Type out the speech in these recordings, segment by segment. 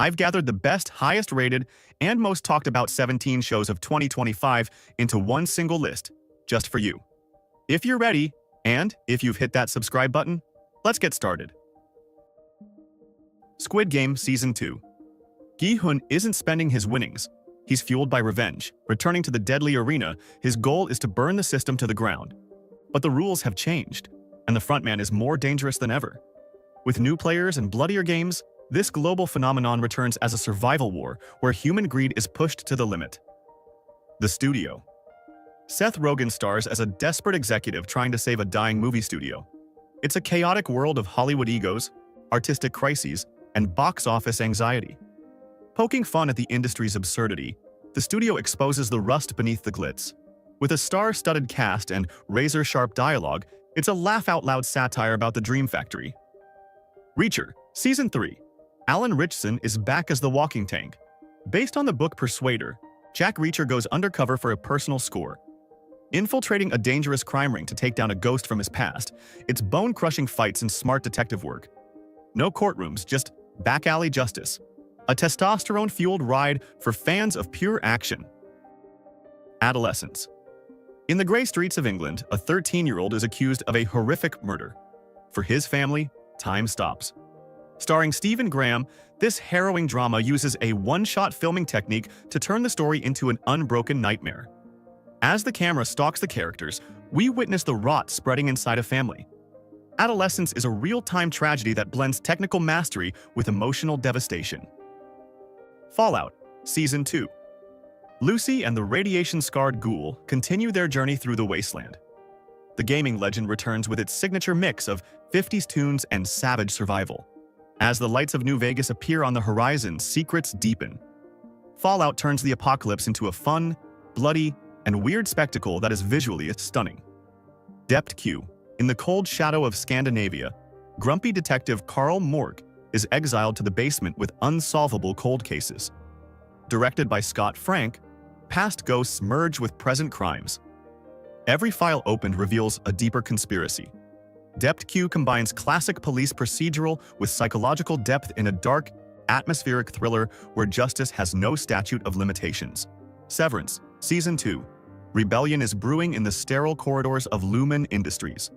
I've gathered the best, highest rated, and most talked about 17 shows of 2025 into one single list, just for you. If you're ready, and if you've hit that subscribe button, let's get started. Squid Game Season 2. Gi-hun isn't spending his winnings. He's fueled by revenge. Returning to the deadly arena, his goal is to burn the system to the ground. But the rules have changed, and the frontman is more dangerous than ever. With new players and bloodier games, this global phenomenon returns as a survival war where human greed is pushed to the limit. The Studio. Seth Rogen stars as a desperate executive trying to save a dying movie studio. It's a chaotic world of Hollywood egos, artistic crises, and box office anxiety. Poking fun at the industry's absurdity, the studio exposes the rust beneath the glitz. With a star-studded cast and razor-sharp dialogue, it's a laugh-out-loud satire about the dream factory. Reacher, Season 3. Alan Ritchson is back as the walking tank. Based on the book Persuader, Jack Reacher goes undercover for a personal score. Infiltrating a dangerous crime ring to take down a ghost from his past, it's bone-crushing fights and smart detective work. No courtrooms, just back-alley justice. A testosterone-fueled ride for fans of pure action. Adolescence. In the grey streets of England, a 13-year-old is accused of a horrific murder. For his family, time stops. Starring Stephen Graham, this harrowing drama uses a one-shot filming technique to turn the story into an unbroken nightmare. As the camera stalks the characters, we witness the rot spreading inside a family. Adolescence is a real-time tragedy that blends technical mastery with emotional devastation. Fallout, Season 2. Lucy and the radiation-scarred ghoul continue their journey through the wasteland. The gaming legend returns with its signature mix of 50s tunes and savage survival. As the lights of New Vegas appear on the horizon, secrets deepen. Fallout turns the apocalypse into a fun, bloody, and weird spectacle that is visually stunning. Dept Q. In the cold shadow of Scandinavia, grumpy detective Carl Morg is exiled to the basement with unsolvable cold cases. Directed by Scott Frank, past ghosts merge with present crimes. Every file opened reveals a deeper conspiracy. Dept Q combines classic police procedural with psychological depth in a dark, atmospheric thriller where justice has no statute of limitations. Severance, Season 2. Rebellion is brewing in the sterile corridors of Lumen Industries.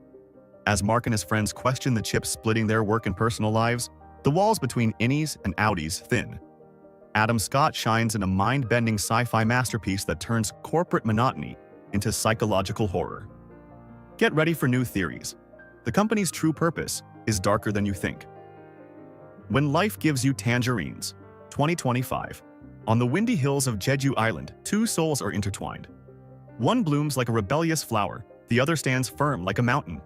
As Mark and his friends question the chips splitting their work and personal lives, the walls between innies and outies thin. Adam Scott shines in a mind-bending sci-fi masterpiece that turns corporate monotony into psychological horror. Get ready for new theories. The company's true purpose is darker than you think. When Life Gives You Tangerines, 2025. On the windy hills of Jeju Island, two souls are intertwined. One blooms like a rebellious flower, the other stands firm like a mountain.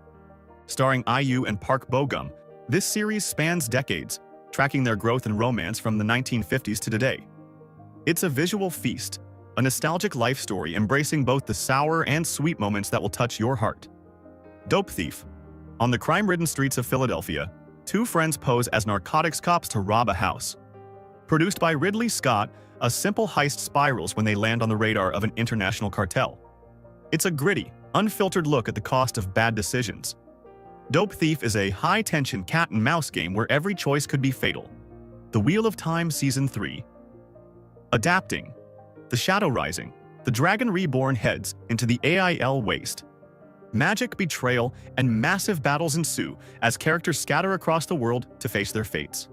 Starring IU and Park Bo-gum, this series spans decades, tracking their growth and romance from the 1950s to today. It's a visual feast, a nostalgic life story embracing both the sour and sweet moments that will touch your heart. Dope Thief. On the crime-ridden streets of Philadelphia, two friends pose as narcotics cops to rob a house. Produced by Ridley Scott, a simple heist spirals when they land on the radar of an international cartel. It's a gritty, unfiltered look at the cost of bad decisions. Dope Thief is a high-tension cat-and-mouse game where every choice could be fatal. The Wheel of Time Season 3. Adapting. The Shadow Rising. The Dragon Reborn heads into the AIL waste. Magic, betrayal, and massive battles ensue as characters scatter across the world to face their fates.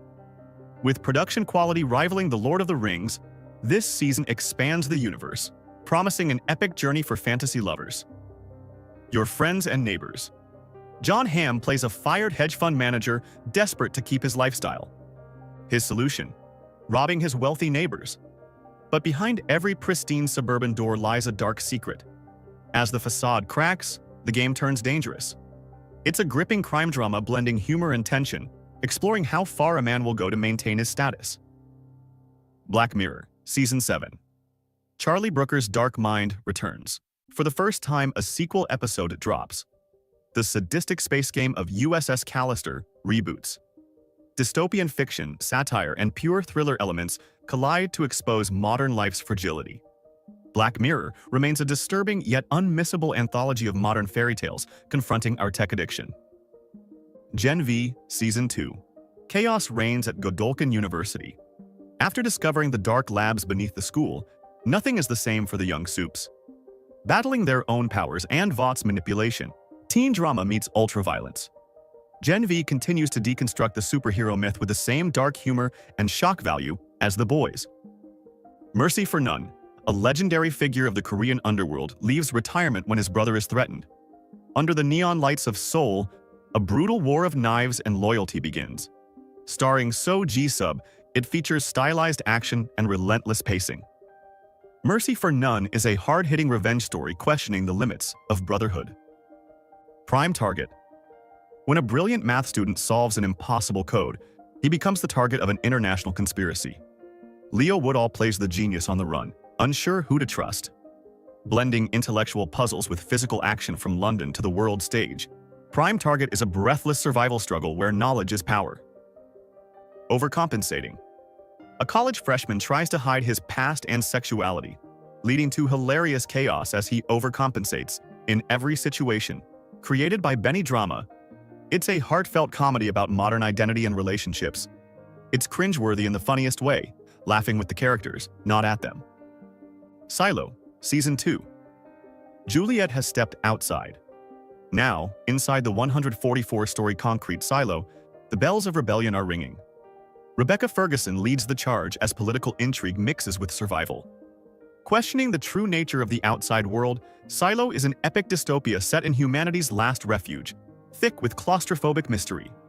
With production quality rivaling The Lord of the Rings, this season expands the universe, promising an epic journey for fantasy lovers. Your Friends and Neighbors. John Hamm plays a fired hedge fund manager desperate to keep his lifestyle. His solution? Robbing his wealthy neighbors. But behind every pristine suburban door lies a dark secret. As the facade cracks, the game turns dangerous. It's a gripping crime drama blending humor and tension, exploring how far a man will go to maintain his status. Black Mirror, Season 7. Charlie Brooker's Dark Mind returns. For the first time, a sequel episode drops. The sadistic space game of USS Callister reboots. Dystopian fiction, satire, and pure thriller elements collide to expose modern life's fragility. Black Mirror remains a disturbing yet unmissable anthology of modern fairy tales confronting our tech addiction. Gen V Season 2. Chaos reigns at Godolphin University. After discovering the dark labs beneath the school, nothing is the same for the young Soups. Battling their own powers and Vought's manipulation, teen drama meets ultraviolence. Gen V continues to deconstruct the superhero myth with the same dark humor and shock value as The Boys. Mercy for None, a legendary figure of the Korean underworld, leaves retirement when his brother is threatened. Under the neon lights of Seoul, a brutal war of knives and loyalty begins. Starring So Ji-sub, it features stylized action and relentless pacing. Mercy for None is a hard-hitting revenge story questioning the limits of brotherhood. Prime target. When a brilliant math student solves an impossible code, he becomes the target of an international conspiracy. Leo Woodall plays the genius on the run, unsure who to trust. Blending intellectual puzzles with physical action from London to the world stage, Prime Target is a breathless survival struggle where knowledge is power. Overcompensating. A college freshman tries to hide his past and sexuality, leading to hilarious chaos as he overcompensates in every situation. Created by Benny Drama, it's a heartfelt comedy about modern identity and relationships. It's cringeworthy in the funniest way, laughing with the characters, not at them. Silo, Season 2. Juliet has stepped outside. Now, inside the 144-story concrete silo, the bells of rebellion are ringing. Rebecca Ferguson leads the charge as political intrigue mixes with survival. Questioning the true nature of the outside world, Silo is an epic dystopia set in humanity's last refuge, thick with claustrophobic mystery,